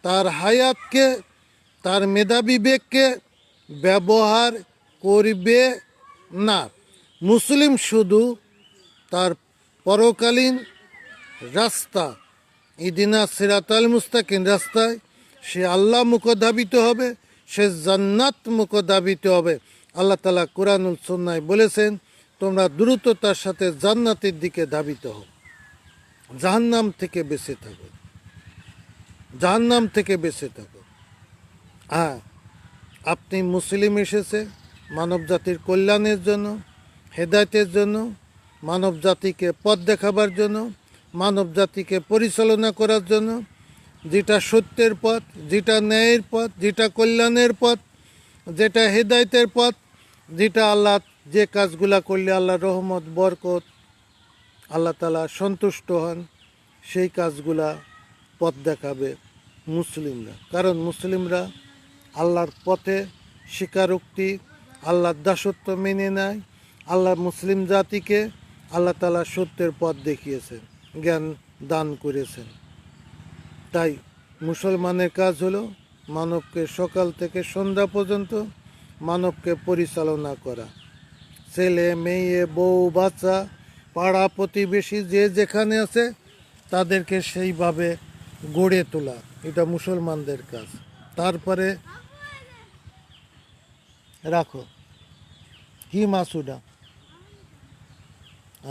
[SPEAKER 1] তার হায়াতকে, তার মেধা বিবেককে ব্যবহার করবে না। মুসলিম শুধু তার পরকালীন রাস্তা, ইদিনা সিরাতাল মুস্তাকিম রাস্তায় সে আল্লাহ মুখধাবিত হবে, সে জান্নাত মুখধাবিত হবে। আল্লাহ তাআলা কুরআনুল সুন্নায় বলেছেন, তোমরা দ্রুততার সাথে জান্নাতের দিকে ধাবিত হও, জাহান্নাম থেকে বেঁচে থাকো, জাহান্নাম থেকে বেঁচে থাকো। হ্যাঁ, আপনি মুসলিম এসেছে মানব জাতির কল্যাণের জন্য, হেদায়েতের জন্য, মানব জাতিকে পথ দেখাবার জন্য, মানব জাতিকে পরিচালনা করার জন্য, যেটা সত্যের পথ, যেটা ন্যায়ের পথ, যেটা কল্যাণের পথ, যেটা হেদায়েতের পথ, যেটা আল্লাহ, যে কাজগুলা করলে আল্লাহ রহমত বরকত, আল্লাহ তাআলা সন্তুষ্ট হন, সেই কাজগুলা পথ দেখাবে মুসলিমরা। কারণ মুসলিমরা আল্লাহর পথে স্বীকারোক্তি, আল্লাহর দাসত্ব মেনে নেয়, আল্লাহ মুসলিম জাতিকে আল্লাহ তাআলা সত্যের পথ দেখিয়েছেন, জ্ঞান দান করেছেন। তাই মুসলমানের কাজ হলো মানবকে সকাল থেকে সন্ধ্যা পর্যন্ত মানবকে পরিচালনা করা। ছেলে মেয়ে বউ বাচ্চা পাড়া প্রতিবেশী যে যেখানে আছে তাদেরকে সেইভাবে গড়ে তোলা, এটা মুসলমানদের কাজ। তারপরে রাখো কি মাসুডা,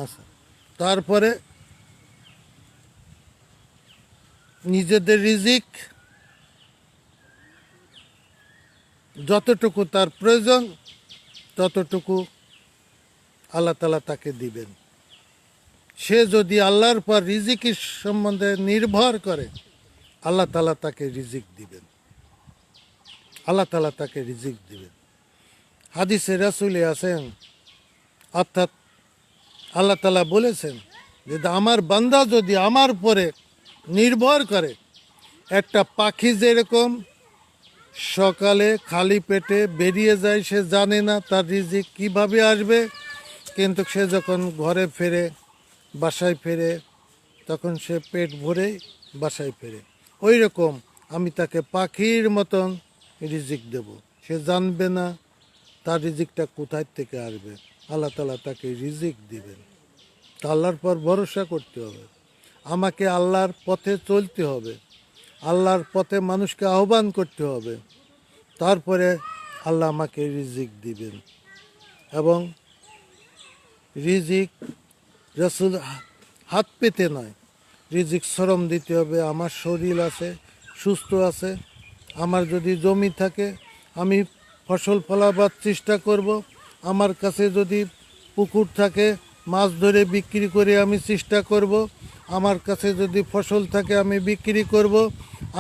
[SPEAKER 1] আচ্ছা, তারপরে নিজেদের রিজিক যতটুকু তার প্রয়োজন ততটুকু আল্লাহ তাআলা তাকে দিবেন। সে যদি আল্লাহর পর রিজিকের সম্বন্ধে নির্ভর করে আল্লাহ তাআলা তাকে রিজিক দিবেন, আল্লাহ তাআলা তাকে রিজিক দিবেন। হাদিসে রাসূলে আছেন, অর্থাৎ আল্লাহ তাআলা বলেছেন যে আমার বান্দা যদি আমার পরে নির্ভর করে, একটা পাখি যেরকম সকালে খালি পেটে বেরিয়ে যায়, সে জানে না তার রিজিক কিভাবে আসবে, কিন্তু সে যখন ঘরে ফেরে বাসায় ফেরে তখন সে পেট ভরে বাসায় ফেরে। ওই রকম আমি তাকে পাখির মতন রিজিক দেব, সে জানবে না তার রিজিকটা কোথায় থেকে আসবে, আল্লাহ তাআলা তাকে রিজিক দিবেন। তা আল্লাহর পর ভরসা করতে হবে, আমাকে আল্লাহর পথে চলতে হবে, আল্লাহর পথে মানুষকে আহ্বান করতে হবে, তারপরে আল্লাহ আমাকে রিজিক দিবেন। এবং রিজিক রাসূল হাত পেতে নয়, রিজিক শ্রম দিতে হবে। আমার শরীর আছে, সুস্থ আছে, আমার যদি জমি থাকে আমি ফসল ফলাবার চেষ্টা করব, আমার কাছে যদি পুকুর থাকে মাছ ধরে বিক্রি করে আমি চেষ্টা করব, আমার কাছে যদি ফসল থাকে আমি বিক্রি করব,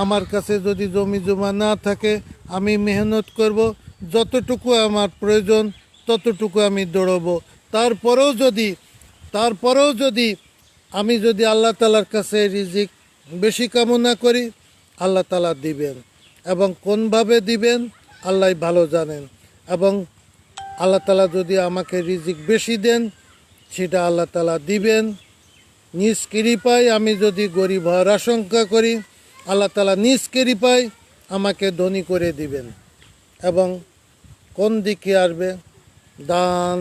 [SPEAKER 1] আমার কাছে যদি জমি জমা না থাকে আমি মেহনত করব, যতটুকু আমার প্রয়োজন ততটুকু আমি দৌড়ব। তারপরেও যদি আমি যদি আল্লাহ তাআলার কাছে রিজিক বেশি কামনা করি আল্লাহ তাআলা দিবেন, এবং কোনভাবে দিবেন আল্লাহ ভালো জানেন। এবং আল্লাহ তাআলা যদি আমাকে রিজিক বেশি দেন সেটা আল্লাহ তাআলা দিবেন নিজ কৃপায়। আমি যদি গরিব হওয়ার আশঙ্কা করি আল্লাহ তাআলা নিজ কৃপায় আমাকে ধনী করে দিবেন। এবং কোন দিকে আসবে? দান,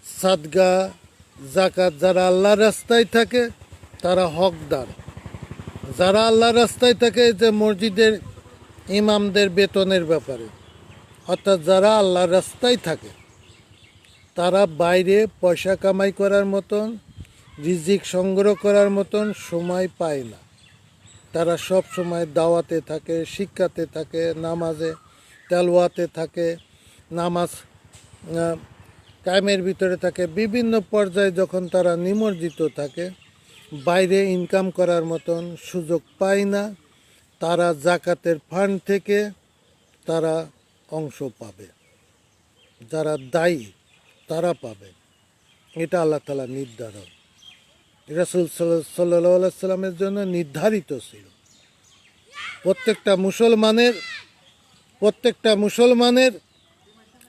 [SPEAKER 1] সাদগা, জাকাত। যারা আল্লাহর রাস্তায় থাকে তারা হকদার, যারা আল্লাহর রাস্তায় থাকে, যে মসজিদের ইমামদের বেতনের ব্যাপারে, অর্থাৎ যারা আল্লাহর রাস্তায় থাকে তারা বাইরে পয়সা কামাই করার মতন, রিজিক সংগ্রহ করার মতন সময় পায় না। তারা সব সময় দাওয়াতে থাকে, শিক্ষাতে থাকে, নামাজে তেলাওয়াতে থাকে, নামাজ কায়েমের ভিতরে থাকে। বিভিন্ন পর্যায়ে যখন তারা নিমজ্জিত থাকে, বাইরে ইনকাম করার মতন সুযোগ পায় না, তারা জাকাতের ফান্ড থেকে তারা অংশ পাবে, যারা দায়ী তারা পাবে। এটা আল্লাহ তাআলা নির্ধারণ, রাসূল সাল্লাল্লাহু আলাইহি সাল্লামের জন্য নির্ধারিত ছিল। প্রত্যেকটা মুসলমানের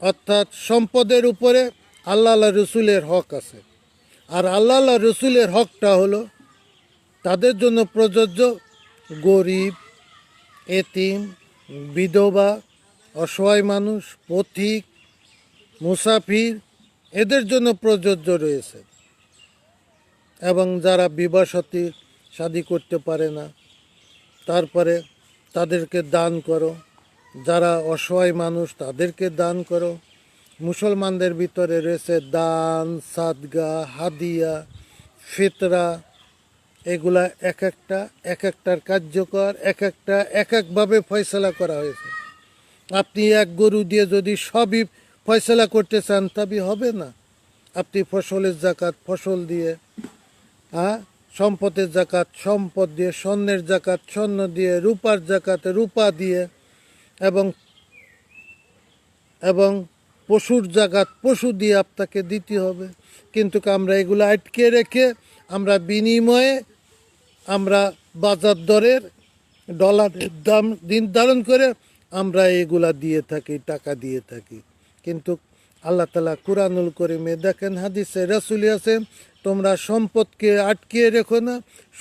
[SPEAKER 1] অর্থাৎ সম্পদের উপরে আল্লাহ রসুলের হক আছে। আর আল্লাহ রসুলের হকটা হলো তাদের জন্য প্রযোজ্য, গরিব, এতিম, বিধবা, অসহায় মানুষ, পথিক, মুসাফির, এদের জন্য প্রযোজ্য রয়েছে। এবং যারা বিবাহ শাদী করতে পারে না তারপরে তাদেরকে দান করো, যারা অসহায় মানুষ তাদেরকে দান করো। মুসলমানদের ভিতরে রয়েছে দান, সাদগা, হাদিয়া, ফিতরা। এগুলা এক একটার কার্যকর, এক একভাবে ফয়সালা করা হয়েছে। আপনি এক গরু দিয়ে যদি সবই ফয়সালা করতে চান তবে হবে না। আপনি ফসলের জাকাত ফসল দিয়ে, সম্পদের জাকাত সম্পদ দিয়ে, স্বর্ণের জাকাত স্বর্ণ দিয়ে, রূপার জাকাত রূপা দিয়ে, এবং পশুর জাকাত পশু দিয়ে আপনাকে দিতে হবে। কিন্তু আমরা এগুলো আটকে রেখে আমরা বিনিময়ে আমরা বাজার দরের ডলারের দাম নির্ধারণ করে আমরা এগুলা দিয়ে থাকি, টাকা দিয়ে থাকি। কিন্তু আল্লাহ তাআলা কুরআনুল কারীমে দেখেন, হাদিসে রাসূলি আছে, তোমরা সম্পদকে আটকিয়ে রেখো না,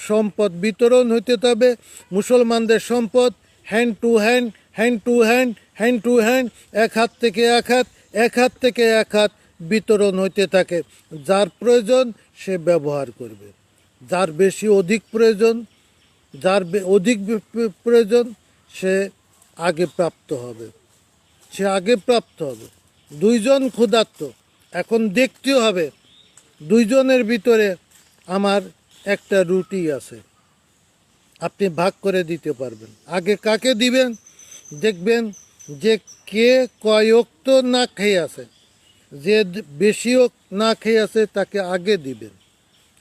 [SPEAKER 1] সম্পদ বিতরণ হইতে হবে। মুসলমানদের সম্পদ hand to hand, hand to hand, hand to hand, এক হাত থেকে এক হাত, এক হাত থেকে এক হাত বিতরণ হইতে থাকে। যার প্রয়োজন সে ব্যবহার করবে, যার বেশি অধিক প্রয়োজন, যার অধিক প্রয়োজন সে আগে প্রাপ্ত হবে, সে আগে প্রাপ্ত হবে। দুইজন ক্ষুধার্ত, এখন দেখতেও হবে দুইজনের ভিতরে আমার একটা রুটি আছে, আপনি ভাগ করে দিতে পারবেন। আগে কাকে দিবেন? দেখবেন যে কে কয় ওয়াক্ত না খেয়ে আছে, যে বেশি না খেয়ে আছে তাকে আগে দিবেন,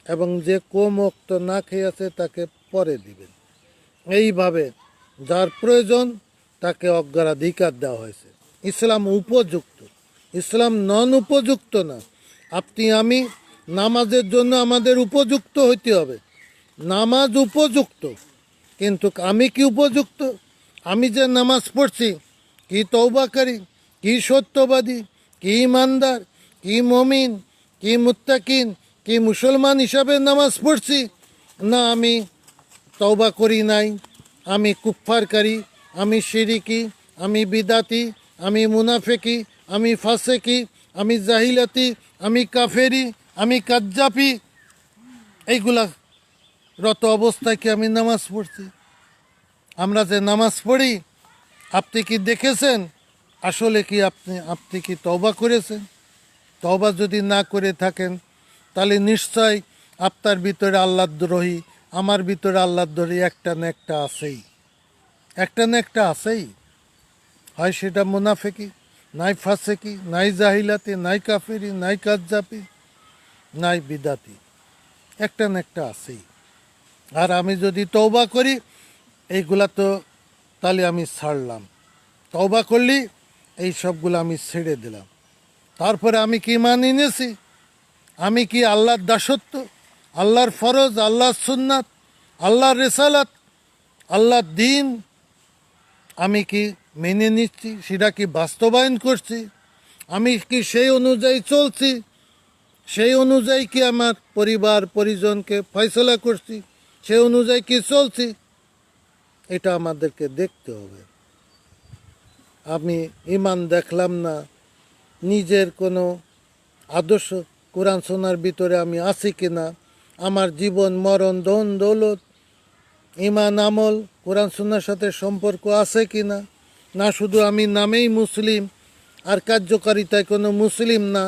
[SPEAKER 1] এবং যে কম ওয়াক্ত না খেয়ে আছে তাকে পরে দিবেন। এইভাবে যার প্রয়োজন তাকে অগ্রাধিকার দেওয়া হয়েছে। ইসলাম উপযুক্ত, ইসলাম নন উপযুক্ত না। আপনি আমি নামাজের জন্য আমাদের উপযুক্ত হইতে হবে, নামাজ উপযুক্ত, কিন্তু আমি কি উপযুক্ত? আমি যে নামাজ পড়ছি, কি তওবাকারী, কি সত্যবাদী, কি ইমানদার, কি মমিন, কি মুত্তাকিন, কি মুসলমান হিসাবে নামাজ পড়ছি, না আমি তওবা করি নাই, আমি কুফফারকারী, আমি শিরিকি, আমি বিদাতি, আমি মুনাফেকি, আমি ফাসেকি, আমি জাহিলাতি, আমি কাফেরি, আমি কাজ্জাপি, এইগুলা রত অবস্থায় কি আমি নামাজ পড়ছি? আমরা যে নামাজ পড়ি, আপনি কি দেখেছেন আসলে কি আপনি কি তওবা করেছেন? তওবা যদি না করে থাকেন তাহলে নিশ্চয় আপনার ভিতরে আল্লাহদ্রোহী, আমার ভিতরে আল্লাহদ্রোহী একটা না একটা আছেই, একটা না একটা আছেই। হয় সেটা মুনাফেকি, নাই ফাসেকি, নাই জাহিলাতি, নাই কাফেরি, নাই কাজ্জাপি, নাই বিদাতি, একটা না একটা আছেই। আর আমি যদি তওবা করি, এইগুলা তো তাহলে আমি ছাড়লাম, তওবা করলি এই সবগুলো আমি ছেড়ে দিলাম। তারপরে আমি কি মানি নিয়েছি? আমি কি আল্লাহর দাসত্ব, আল্লাহর ফরজ, আল্লাহর সুন্নাত, আল্লাহর রিসালাত, আল্লাহর দ্বীন আমি কি মেনে নিচ্ছি? সেটা কি বাস্তবায়ন করছি? আমি কি সেই অনুযায়ী চলছি? সেই অনুযায়ী কি আমার পরিবার পরিজনকে ফয়সলা করছি? সেই অনুযায়ী কি চলছি? এটা আমাদেরকে দেখতে হবে। আমি ইমান দেখলাম না, নিজের কোনো আদর্শ কোরআন শোনার ভিতরে আমি আছি কিনা, আমার জীবন মরণ ধন দৌলত ইমান আমল কোরআন শোনার সাথে সম্পর্ক আছে কিনা, না শুধু আমি নামেই মুসলিম আর কার্যকারিতায় কোনো মুসলিম না,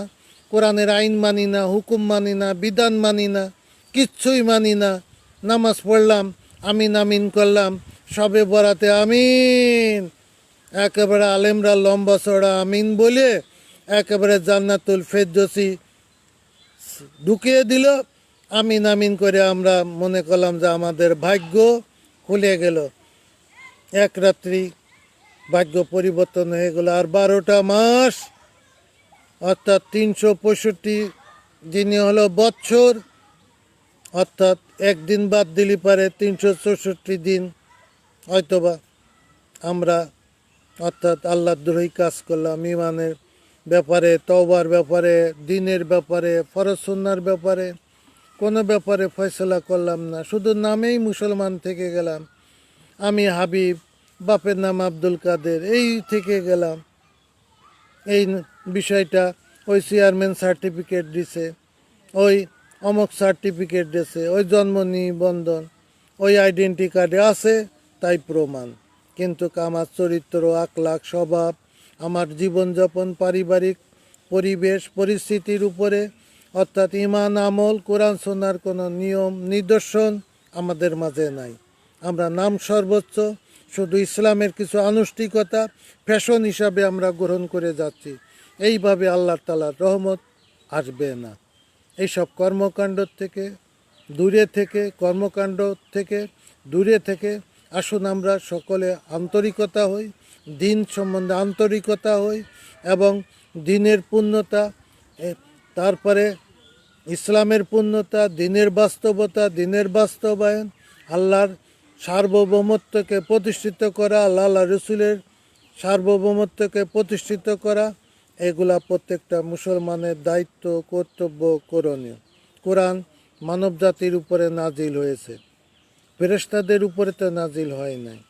[SPEAKER 1] কোরআনের আইন মানি না, হুকুম মানি না, বিধান মানি না, কিচ্ছুই মানি না। নামাজ পড়লাম, আমিন আমিন করলাম, সবে বরাতে আমিন, একেবারে আলেমরা লম্বা চড়া আমিন বলে একেবারে জান্নাতুল ফেরদৌসি ঢুকিয়ে দিল। আমিন আমিন করে আমরা মনে করলাম যে আমাদের ভাগ্য খুলে গেল, এক রাত্রি ভাগ্য পরিবর্তন হয়ে গেল। আর 12টা মাস অর্থাৎ 365 দিনই হলো বৎসর, অর্থাৎ একদিন বাদ দিলি পারে 364 দিন হয়তোবা আমরা অর্থাৎ আল্লাহদ্রোহী কাজ করলাম। ইমানের ব্যাপারে, তওবার ব্যাপারে, দিনের ব্যাপারে, ফরজ সুন্নাহর ব্যাপারে কোনো ব্যাপারে ফয়সলা করলাম না, শুধু নামেই মুসলমান থেকে গেলাম। আমি হাবিব, বাপের নাম আব্দুল কাদের, এই থেকে গেলাম। এই বিষয়টা ওই চেয়ারম্যান সার্টিফিকেট দিছে, ওই অমুক সার্টিফিকেট দিছে, ওই জন্ম নিবন্ধন, ওই আইডেন্টি কার্ডে আছে, তাই প্রমাণ। কিন্তু আমার চরিত্র, আখলাক, স্বভাব, আমার জীবনযাপন, পারিবারিক পরিবেশ পরিস্থিতির উপরে অর্থাৎ ইমান আমল কোরআন শোনার কোনো নিয়ম নিদর্শন আমাদের মাঝে নাই। আমরা নাম সর্বোচ্চ, শুধু ইসলামের কিছু আনুষ্ঠানিকতা ফ্যাশন হিসাবে আমরা গ্রহণ করে যাচ্ছি। এইভাবে আল্লাহ তাআলার রহমত আসবে না। এইসব কর্মকাণ্ড থেকে দূরে থেকে, কর্মকাণ্ড থেকে দূরে থেকে আসুন আমরা সকলে আন্তরিকতা হই, দিন সম্বন্ধে আন্তরিকতা হই, এবং দিনের পূর্ণতা, তারপরে ইসলামের পূর্ণতা, দিনের বাস্তবতা, দিনের বাস্তবায়ন, আল্লাহর সার্বভৌমত্বকে প্রতিষ্ঠিত করা, আল্লাহ রসুলের সার্বভৌমত্বকে প্রতিষ্ঠিত করা, এগুলা প্রত্যেকটা মুসলমানের দায়িত্ব, কর্তব্য, করণীয়। কোরআন মানব জাতির উপরে নাজিল হয়েছে, ফেরেশতাদের উপরে তো নাজিল হয় নাই।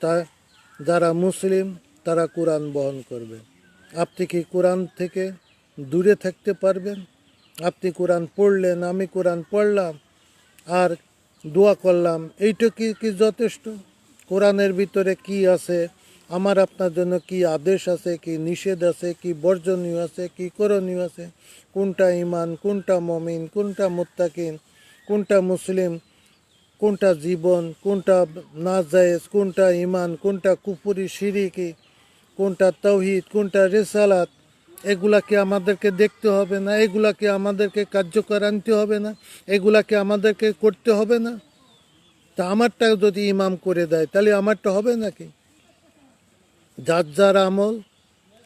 [SPEAKER 1] তা যারা মুসলিম তারা কোরআন বহন করবে। আপনি কি কোরআন থেকে দূরে থাকতে পারবেন? আপনি কোরআন পড়লেন, আমি কোরআন পড়লাম আর দোয়া করলাম, এইটুকু কি যথেষ্ট? কোরআনের ভিতরে কি আছে, আমার আপনার জন্য কি আদেশ আছে, কি নিষেধ আছে, কি বর্জনীয় আছে, কি করণীয় আছে, কোনটা ঈমান, কোনটা মুমিন, কোনটা মুত্তাকিন, কোনটা মুসলিম, কোনটা জীবন, কোনটা নাজায়েজ, কোনটা ঈমান, কোনটা কুফরি শিরিকি, কোনটা তাওহীদ, কোনটা রিসালাত, এগুলাকে আমাদেরকে দেখতে হবে না? এগুলাকে আমাদেরকে কার্যকর আনতে হবে না? এগুলাকে আমাদেরকে করতে হবে না? তা আমারটা যদি ইমাম করে দেয় তাহলে আমারটা হবে নাকি? যার যার আমল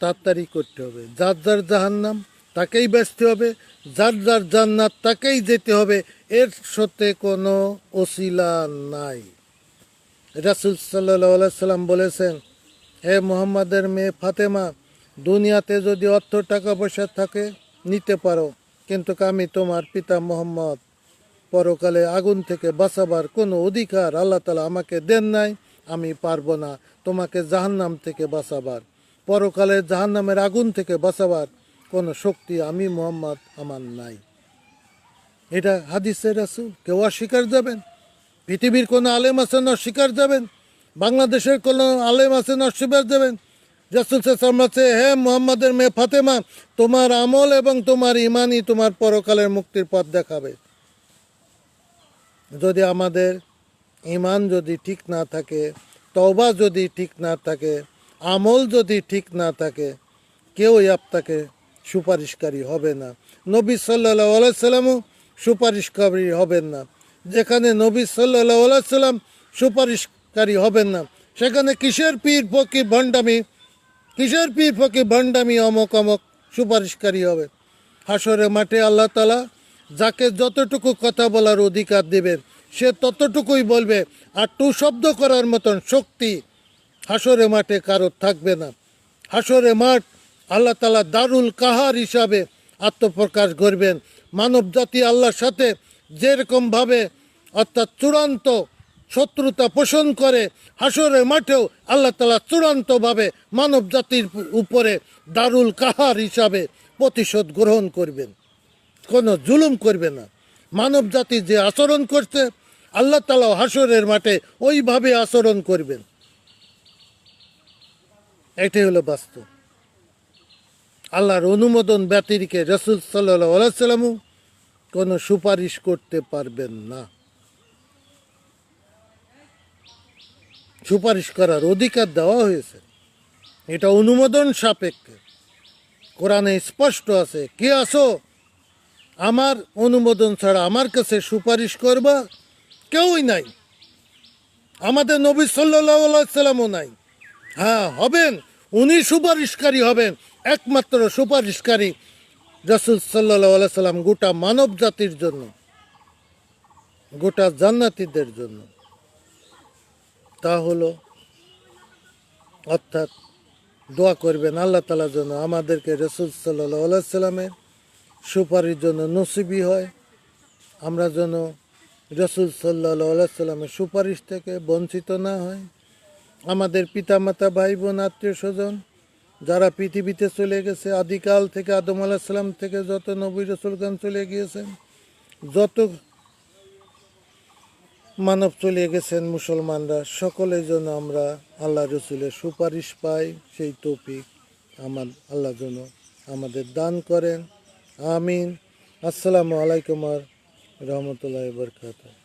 [SPEAKER 1] তাড়াতাড়ি করতে হবে, যার যার জাহান্নাম তাকেই বাঁচতে হবে, যার যার জান্নাত তাকেই যেতে হবে, এর সাথে কোনো ওসিলা নাই। রাসূল সাল্লাল্লাহু আলাইহি সাল্লাম বলেছেন, হে মুহাম্মাদের মেয়ে ফাতেমা, দুনিয়াতে যদি অর্থ টাকা পয়সা থাকে নিতে পারো, কিন্তু আমি তোমার পিতা মুহাম্মদ পরকালে আগুন থেকে বাঁচাবার কোনো অধিকার আল্লাহ তাআলা আমাকে দেন নাই, আমি পারবো না তোমাকে জাহান্নাম থেকে বাঁচাবার, পরকালে জাহান্নামের আগুন থেকে বাঁচাবার কোনো শক্তি আমি মুহাম্মদ আমার নাই। এটা হাদিসের রাসূল। কেউ অস্বীকার যাবেন? পৃথিবীর কোনো আলেম আছেন অস্বীকার যাবেন? বাংলাদেশের কোনো আলেম আছেন অস্বীকার যাবেন? রাসূল সাল্লাল্লাহু আলাইহি ওয়াসাল্লাম, হে মুহাম্মাদের মেয়ে ফাতেমা, তোমার আমল এবং তোমার ঈমানই তোমার পরকালের মুক্তির পথ দেখাবে। যদি আমাদের ঈমান যদি ঠিক না থাকে, তওবা যদি ঠিক না থাকে, আমল যদি ঠিক না থাকে, কেউই আপনাকে সুপারিশকারী হবে না। নবী সাল্লাল্লাহু আলাইহি সাল্লামও সুপারিশকারী হবেন না। যেখানে নবী সাল্লাল্লাহু আলাইহি সাল্লাম সুপারিশকারী হবেন না, সেখানে কিসের পীর ফকির ভণ্ডামি, কিসের পীর ফকির ভণ্ডামি, অমক অমক সুপারিশকারী হবে? হাসরের মাঠে আল্লাহ তাআলা যাকে যতটুকু কথা বলার অধিকার দেবেন সে ততটুকুই বলবে, আর টু শব্দ করার মতন শক্তি হাসরের মাঠে কারোর থাকবে না। হাসরের মাঠ আল্লাহ তাআলা দারুল কাহার হিসাবে আত্মপ্রকাশ করবেন। মানব জাতি আল্লাহর সাথে যেরকমভাবে অর্থাৎ চূড়ান্ত শত্রুতা পোষণ করে, হাসরের মাঠেও আল্লাহ তাআলা চূড়ান্তভাবে মানব জাতির উপরে দারুল কাহার হিসাবে প্রতিশোধ গ্রহণ করবেন, কোনো জুলুম করবে না। মানব জাতি যে আচরণ করছে আল্লাহ তাআলা হাসরের মাঠে ওইভাবে আচরণ করবেন। এটাই হলো বাস্তব। আল্লাহর অনুমোদন ব্যতিরেকে রাসূল সাল্লাল্লাহু আলাইহি সাল্লামও কোনো সুপারিশ করতে পারবেন না। সুপারিশ করার অধিকার দেওয়া হয়েছে, এটা অনুমোদন সাপেক্ষে। কোরআনে স্পষ্ট আছে, কে আসো আমার অনুমোদন ছাড়া আমার কাছে সুপারিশ করবা? কেউই নাই। আমাদের নবী সাল্লাল্লাহু আলাইহি সাল্লামও নাই। হ্যাঁ, হবেন, উনি সুপারিশকারী হবেন, একমাত্র সুপারিশকারী রাসূল সাল্লাল্লাহু আলাইহি সাল্লাম গোটা মানব জাতির জন্য, গোটা জান্নাতীদের জন্য। তা হলো অর্থাৎ দোয়া করবেন আল্লাহ তাআলার জন্য আমাদেরকে রাসূল সাল্লাল্লাহু আলাইহি সাল্লামের সুপারিশ জন্য নসিবি হয়, আমরা যেন রাসূল সাল্লাল্লাহু আলাইহি সাল্লামের সুপারিশ থেকে বঞ্চিত না হয়। আমাদের পিতামাতা, ভাই বোন, আত্মীয় স্বজন যারা পৃথিবীতে চলে গেছে, আদিকাল থেকে আদম আলাইহিস সালাম থেকে যত নবী রাসূলগণ চলে গিয়েছেন, যত মানব চলে গেছেন মুসলমানরা, সকলের জন্য আমরা আল্লাহ রসুলের সুপারিশ পাই, সেই তৌফিক আমার আল্লাহ যেন আমাদের দান করেন। আমিন। আসসালামু আলাইকুম ওয়া রাহমাতুল্লাহি ওয়া বারাকাতুহু।